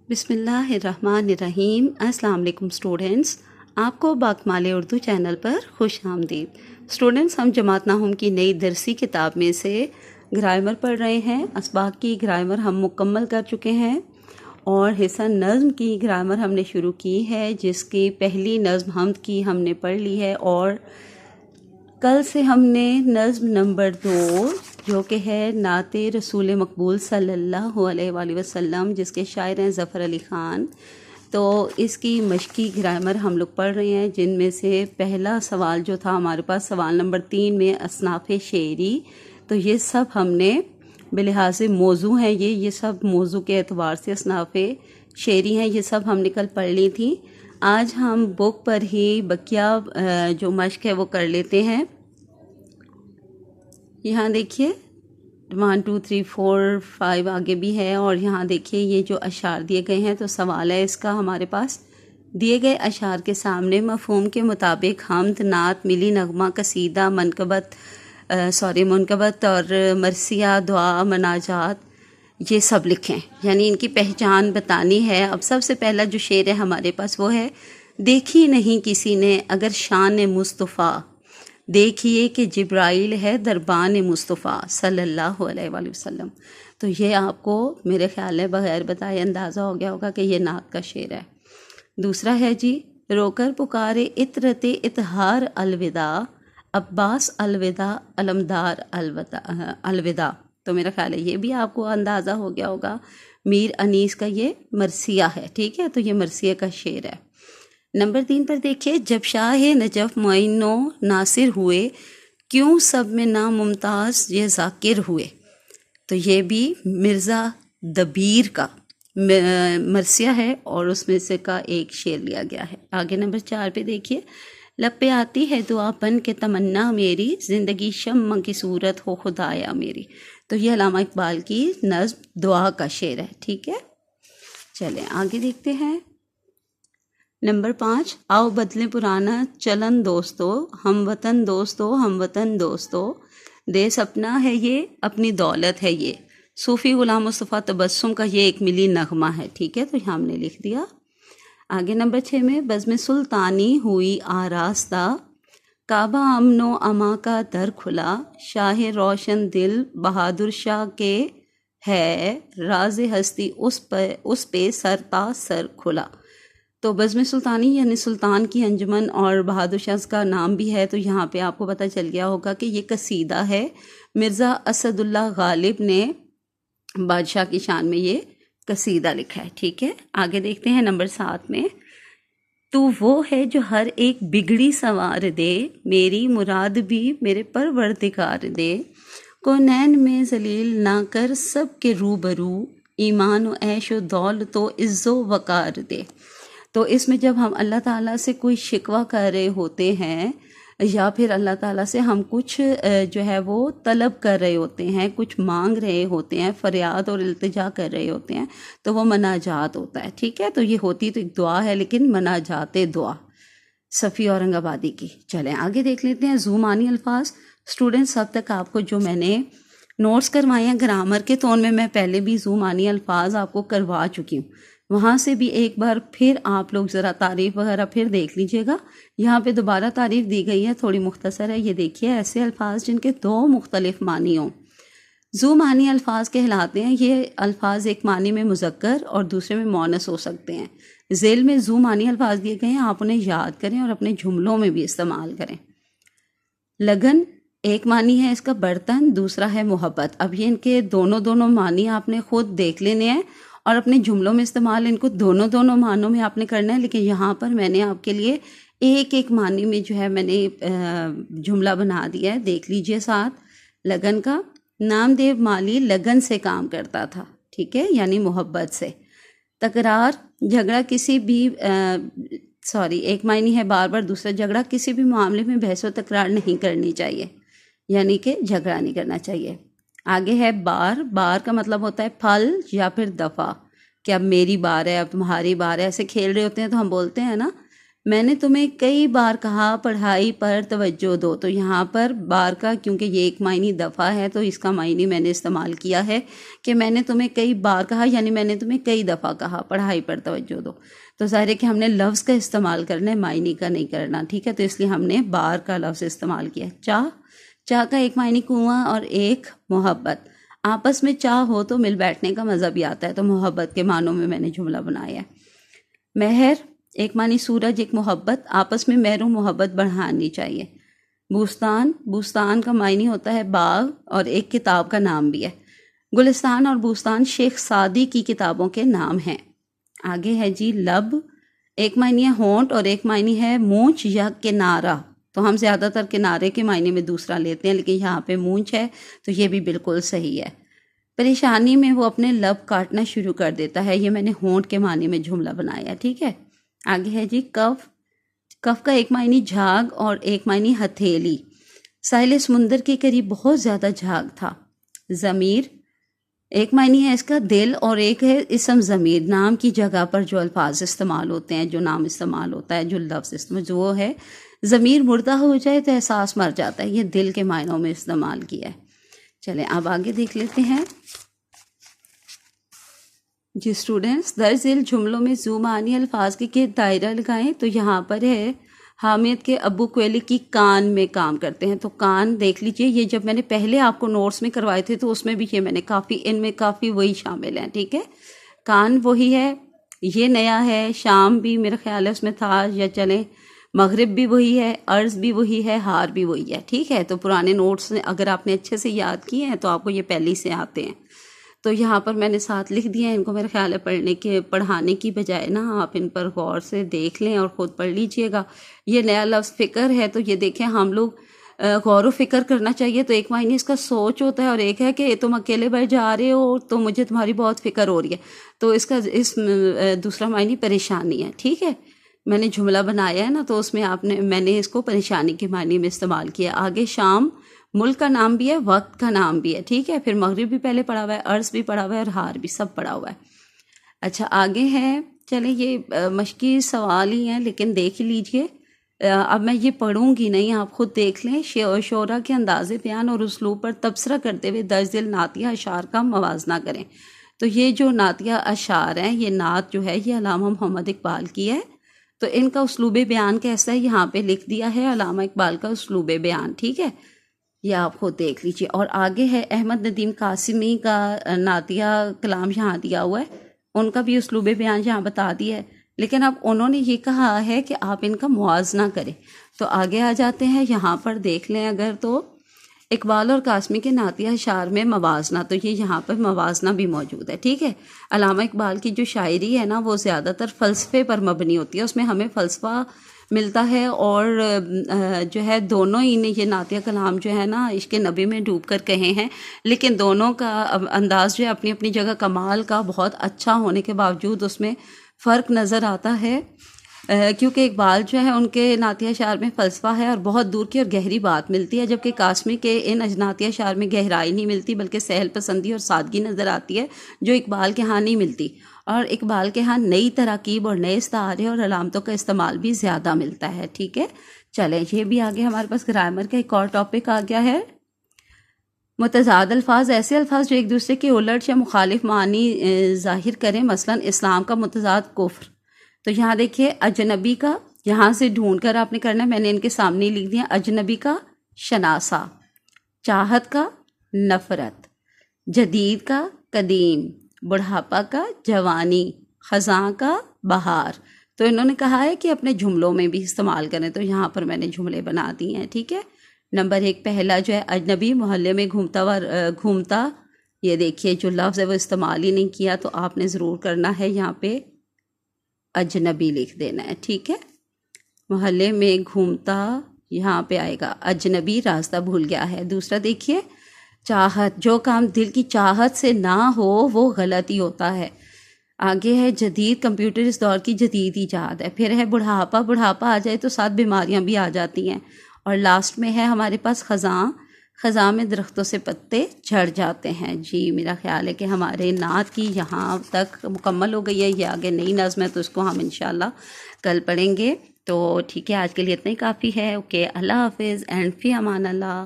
بسم اللہ الرحمن الرحیم۔ السلام علیکم اسٹوڈنٹس، آپ کو باکمال اردو چینل پر خوش آمدید۔ اسٹوڈنٹس، ہم جماعت ناہم کی نئی درسی کتاب میں سے گرامر پڑھ رہے ہیں۔ اسباق کی گرامر ہم مکمل کر چکے ہیں اور حصہ نظم کی گرامر ہم نے شروع کی ہے، جس کی پہلی نظم حمد کی ہم نے پڑھ لی ہے، اور کل سے ہم نے نظم نمبر 2 جو کہ ہے نعت رسول مقبول صلی اللہ علیہ وآلہ وسلم، جس کے شاعر ہیں ظفر علی خان، تو اس کی مشقی گرامر ہم لوگ پڑھ رہے ہیں، جن میں سے پہلا سوال جو تھا ہمارے پاس سوال نمبر 3 میں اصناف شعری، تو یہ سب ہم نے بلحاظ موضوع ہیں، یہ سب موضوع کے اعتبار سے اصناف شعری ہیں، یہ سب ہم نے کل پڑھ لی تھی۔ آج ہم بک پر ہی بقیہ جو مشق ہے وہ کر لیتے ہیں۔ یہاں دیکھیے 1 2 3 4 5 آگے بھی ہے، اور یہاں دیکھیے یہ جو اشعار دیے گئے ہیں، تو سوال ہے اس کا ہمارے پاس، دیے گئے اشعار کے سامنے مفہوم کے مطابق حمد، نعت، ملی نغمہ، قصیدہ، منقبت اور مرثیہ، دعا، مناجات، یہ سب لکھیں، یعنی ان کی پہچان بتانی ہے۔ اب سب سے پہلا جو شعر ہے ہمارے پاس وہ ہے، دیکھی نہیں کسی نے اگر شان مصطفیٰ، دیکھیے کہ جبرائیل ہے دربان مصطفیٰ صلی اللہ علیہ وآلہ وسلم۔ تو یہ آپ کو میرے خیال ہے بغیر بتائے اندازہ ہو گیا ہوگا کہ یہ نعت کا شعر ہے۔ دوسرا ہے جی، رو کر پکارے عطرت اطہار الوداع، عباس الوداع، علمدار الوداع۔ تو میرا خیال ہے یہ بھی آپ کو اندازہ ہو گیا ہوگا، میر انیس کا یہ مرثیہ ہے، ٹھیک ہے، تو یہ مرثیہ کا شعر ہے۔ نمبر 3 پر دیکھیے، جب شاہ نجف معین و ناصر ہوئے، کیوں سب میں ناممتاز یہ ذاکر ہوئے۔ تو یہ بھی مرزا دبیر کا مرثیہ ہے، اور اس میں سے کا ایک شعر لیا گیا ہے۔ آگے نمبر 4 پہ دیکھیے، لب پہ آتی ہے دعا بن کے تمنا میری، زندگی شمع کی صورت ہو خدایا میری۔ تو یہ علامہ اقبال کی نظم دعا کا شعر ہے، ٹھیک ہے۔ چلیں آگے دیکھتے ہیں۔ نمبر 5، آؤ بدلیں پرانا چلن دوستو، ہم وطن دوستو، دیس اپنا ہے یہ، اپنی دولت ہے یہ، صوفی غلام مصطفیٰ تبسم کا یہ ایک ملی نغمہ ہے، ٹھیک ہے، تو یہ ہم نے لکھ دیا۔ آگے نمبر 6 میں، بزم سلطانی ہوئی آراستہ، کعبہ امن و اما کا در کھلا، شاہ روشن دل بہادر شاہ کے ہے، راز ہستی اس پہ سر تا سر کھلا۔ تو بزم سلطانی یعنی سلطان کی انجمن، اور بہادر شاہ کا نام بھی ہے، تو یہاں پہ آپ کو پتہ چل گیا ہوگا کہ یہ قصیدہ ہے، مرزا اسد اللہ غالب نے بادشاہ کی شان میں یہ قصیدہ لکھا ہے، ٹھیک ہے۔ آگے دیکھتے ہیں نمبر 7 میں، تو وہ ہے جو ہر ایک بگڑی سنوار دے، میری مراد بھی میرے پروردگار دے، کونین میں ذلیل نہ کر سب کے روبرو، ایمان و عیش و دولت و عز و وقار دے۔ تو اس میں جب ہم اللہ تعالیٰ سے کوئی شکوہ کر رہے ہوتے ہیں، یا پھر اللہ تعالیٰ سے ہم کچھ جو ہے وہ طلب کر رہے ہوتے ہیں، کچھ مانگ رہے ہوتے ہیں، فریاد اور التجا کر رہے ہوتے ہیں، تو وہ مناجات ہوتا ہے، ٹھیک ہے۔ تو یہ ہوتی تو ایک دعا ہے، لیکن مناجات دعا، صفی اورنگ آبادی کی۔ چلیں آگے دیکھ لیتے ہیں زو معنی الفاظ۔ اسٹوڈنٹس، اب تک آپ کو جو میں نے نوٹس کروائے ہیں گرامر کے، تو ان میں پہلے بھی زو معنی الفاظ آپ کو کروا چکی ہوں، وہاں سے بھی ایک بار پھر آپ لوگ ذرا تعریف وغیرہ پھر دیکھ لیجئے گا۔ یہاں پہ دوبارہ تعریف دی گئی ہے، تھوڑی مختصر ہے، یہ دیکھیے، ایسے الفاظ جن کے 2 مختلف معنی ہوں زو معنی الفاظ کہلاتے ہیں۔ یہ الفاظ ایک معنی میں مذکر اور دوسرے میں مؤنث ہو سکتے ہیں۔ ذیل میں زو معنی الفاظ دیے گئے ہیں، آپ انہیں یاد کریں اور اپنے جملوں میں بھی استعمال کریں۔ لگن ایک معنی ہے اس کا برتن، دوسرا ہے محبت۔ اب یہ ان کے دونوں معنی آپ نے خود دیکھ لینے ہیں، اور اپنے جملوں میں استعمال ان کو دونوں معنوں میں آپ نے کرنا ہے، لیکن یہاں پر میں نے آپ کے لیے ایک معنی میں جو ہے میں نے جملہ بنا دیا ہے، دیکھ لیجئے ساتھ۔ لگن کا، نامدیو مالی لگن سے کام کرتا تھا، ٹھیک ہے، یعنی محبت سے۔ تکرار، جھگڑا کسی بھی ایک معنی ہے بار بار، دوسرا جھگڑا کسی بھی معاملے میں بحث و تکرار نہیں کرنی چاہیے، یعنی کہ جھگڑا نہیں کرنا چاہیے۔ آگے ہے بار کا مطلب ہوتا ہے پھل یا پھر دفعہ، کہ اب میری بار ہے، اب تمہاری بار ہے، ایسے کھیل رہے ہوتے ہیں تو ہم بولتے ہیں نا میں نے تمہیں کئی بار کہا پڑھائی پر توجہ دو، تو یہاں پر بار کا کیونکہ یہ ایک معنی دفعہ ہے تو اس کا معنی میں نے استعمال کیا ہے کہ میں نے تمہیں کئی بار کہا، یعنی میں نے تمہیں کئی دفعہ کہا پڑھائی پر توجہ دو. تو ظاہر ہے کہ ہم نے لفظ کا استعمال کرنا ہے، معنی کا نہیں کرنا، ٹھیک ہے. تو اس لیے ہم نے بار کا لفظ استعمال کیا. چاہ کا ایک معنی کنواں اور ایک محبت. آپس میں چاہ ہو تو مل بیٹھنے کا مزہ بھی آتا ہے، تو محبت کے معنوں میں میں نے جملہ بنایا ہے. مہر ایک معنی سورج، ایک محبت، آپس میں مہر و محبت بڑھانی چاہیے. بوستان کا معنی ہوتا ہے باغ اور ایک کتاب کا نام بھی ہے. گلستان اور بوستان شیخ سعدی کی کتابوں کے نام ہیں. آگے ہے جی لب، ایک معنی ہے ہونٹ اور ایک معنی ہے مونچھ یا کنارہ. تو ہم زیادہ تر کنارے کے معنی میں دوسرا لیتے ہیں، لیکن یہاں پہ مونچھ ہے تو یہ بھی بالکل صحیح ہے. پریشانی میں وہ اپنے لب کاٹنا شروع کر دیتا ہے، یہ میں نے ہونٹ کے معنی میں جملہ بنایا، ٹھیک ہے. آگے ہے جی کف کا ایک معنی جھاگ اور ایک معنی ہتھیلی. ساحل سمندر کے قریب بہت زیادہ جھاگ تھا. ضمیر ایک معنی ہے اس کا دل اور ایک ہے اسم ضمیر، نام کی جگہ پر جو الفاظ استعمال ہوتے ہیں، جو نام استعمال ہوتا ہے، جو لفظ استعمال جو وہ ہے. ضمیر مردہ ہو جائے تو احساس مر جاتا ہے، یہ دل کے معنوں میں استعمال کیا ہے. چلیں اب آگے دیکھ لیتے ہیں. جی اسٹوڈنٹس، درج ذیل جملوں میں ذو معنی الفاظ کے دائرہ لگائیں. تو یہاں پر ہے حامد کے ابو کوئلے کی کان میں کام کرتے ہیں. تو کان دیکھ لیجئے، یہ جب میں نے پہلے آپ کو نوٹس میں کروائے تھے تو اس میں بھی یہ میں نے ان میں کافی وہی شامل ہیں، ٹھیک ہے. کان وہی ہے، یہ نیا ہے. شام بھی میرا خیال ہے اس میں تھا، یا چلیں مغرب بھی وہی ہے، عرض بھی وہی ہے، ہار بھی وہی ہے، ٹھیک ہے. تو پرانے نوٹس اگر آپ نے اچھے سے یاد کیے ہیں تو آپ کو یہ پہلے سے آتے ہیں. تو یہاں پر میں نے ساتھ لکھ دیا ہے، ان کو میرا خیال ہے پڑھانے کی بجائے نا آپ ان پر غور سے دیکھ لیں اور خود پڑھ لیجئے گا. یہ نیا لفظ فکر ہے، تو یہ دیکھیں ہم لوگ غور و فکر کرنا چاہیے. تو ایک معنی اس کا سوچ ہوتا ہے اور ایک ہے کہ تم اکیلے بیٹھ جا رہے ہو تو مجھے تمہاری بہت فکر ہو رہی ہے. تو اس کا دوسرا معنی پریشانی ہے، ٹھیک ہے. میں نے جملہ بنایا ہے نا، تو اس میں میں نے اس کو پریشانی کے معنی میں استعمال کیا. آگے شام ملک کا نام بھی ہے، وقت کا نام بھی ہے، ٹھیک ہے. پھر مغرب بھی پہلے پڑھا ہوا ہے، عرض بھی پڑھا ہوا ہے اور ہار بھی، سب پڑھا ہوا ہے. اچھا آگے ہے، چلیں یہ مشقی سوال ہی ہیں لیکن دیکھ لیجئے. اب میں یہ پڑھوں گی نہیں، آپ خود دیکھ لیں. شعراء کے انداز بیان اور اسلوب پر تبصرہ کرتے ہوئے درج ذیل نعتیہ اشعار کا موازنہ کریں. تو یہ جو نعتیہ اشعار ہیں، یہ نعت جو ہے یہ علامہ محمد اقبال کی ہے. تو ان کا اسلوب بیان کیسا ہے یہاں پہ لکھ دیا ہے، علامہ اقبال کا اسلوب بیان، ٹھیک ہے. یہ آپ خود دیکھ لیجیے. اور آگے ہے احمد ندیم قاسمی کا نعتیہ کلام یہاں دیا ہوا ہے، ان کا بھی اسلوب بیان یہاں بتا دیا ہے. لیکن اب انہوں نے یہ کہا ہے کہ آپ ان کا موازنہ کریں. تو آگے آ جاتے ہیں، یہاں پر دیکھ لیں اگر تو اقبال اور قاسمی کے نعتیہ اشعار میں موازنہ، تو یہ یہاں پر موازنہ بھی موجود ہے، ٹھیک ہے. علامہ اقبال کی جو شاعری ہے نا وہ زیادہ تر فلسفے پر مبنی ہوتی ہے، اس میں ہمیں فلسفہ ملتا ہے. اور جو ہے دونوں ہی نے یہ نعتیہ کلام جو ہے نا عشق نبی میں ڈوب کر کہے ہیں، لیکن دونوں کا انداز جو ہے اپنی اپنی جگہ کمال کا بہت اچھا ہونے کے باوجود اس میں فرق نظر آتا ہے. کیونکہ اقبال جو ہے ان کے نعتیہ اشعار میں فلسفہ ہے اور بہت دور کی اور گہری بات ملتی ہے، جبکہ قاسمی کے ان نعتیہ اشعار میں گہرائی نہیں ملتی بلکہ سہل پسندی اور سادگی نظر آتی ہے، جو اقبال کے ہاں نہیں ملتی. اور اقبال کے ہاں نئی تراکیب اور نئے استعارے اور علامتوں کا استعمال بھی زیادہ ملتا ہے، ٹھیک ہے. چلیں یہ بھی آگے ہمارے پاس گرامر کا ایک اور ٹاپک آ گیا ہے. متضاد الفاظ ایسے الفاظ جو ایک دوسرے کے الٹ یا مخالف معنی ظاہر کریں، مثلا اسلام کا متضاد کفر. تو یہاں دیکھیے اجنبی کا یہاں سے ڈھونڈ کر آپ نے کرنا ہے، میں نے ان کے سامنے لکھ دیا. اجنبی کا شناسہ، چاہت کا نفرت، جدید کا قدیم، بڑھاپا کا جوانی، خزاں کا بہار. تو انہوں نے کہا ہے کہ اپنے جملوں میں بھی استعمال کریں، تو یہاں پر میں نے جملے بنا دیے ہیں، ٹھیک ہے. نمبر 1 پہلا جو ہے اجنبی، محلے میں گھومتا. یہ دیکھیے جو لفظ ہے وہ استعمال ہی نہیں کیا، تو آپ نے ضرور کرنا ہے یہاں پہ اجنبی لکھ دینا ہے، ٹھیک ہے. محلے میں گھومتا یہاں پہ آئے گا اجنبی، راستہ بھول گیا ہے. دوسرا دیکھیے چاہت، جو کام دل کی چاہت سے نہ ہو وہ غلط ہی ہوتا ہے. آگے ہے جدید، کمپیوٹر اس دور کی جدید ایجاد ہے. پھر ہے بڑھاپا، بڑھاپا آ جائے تو ساتھ بیماریاں بھی آ جاتی ہیں. اور لاسٹ میں ہے ہمارے پاس خزاں، خزاں میں درختوں سے پتے جھڑ جاتے ہیں. جی میرا خیال ہے کہ ہمارے نعت کی یہاں تک مکمل ہو گئی ہے. یہ آگے نئی نظم ہے تو اس کو ہم انشاءاللہ کل پڑھیں گے. تو ٹھیک ہے، آج کے لیے اتنا ہی کافی ہے. اوکے، اللہ حافظ اینڈ فی امان اللہ.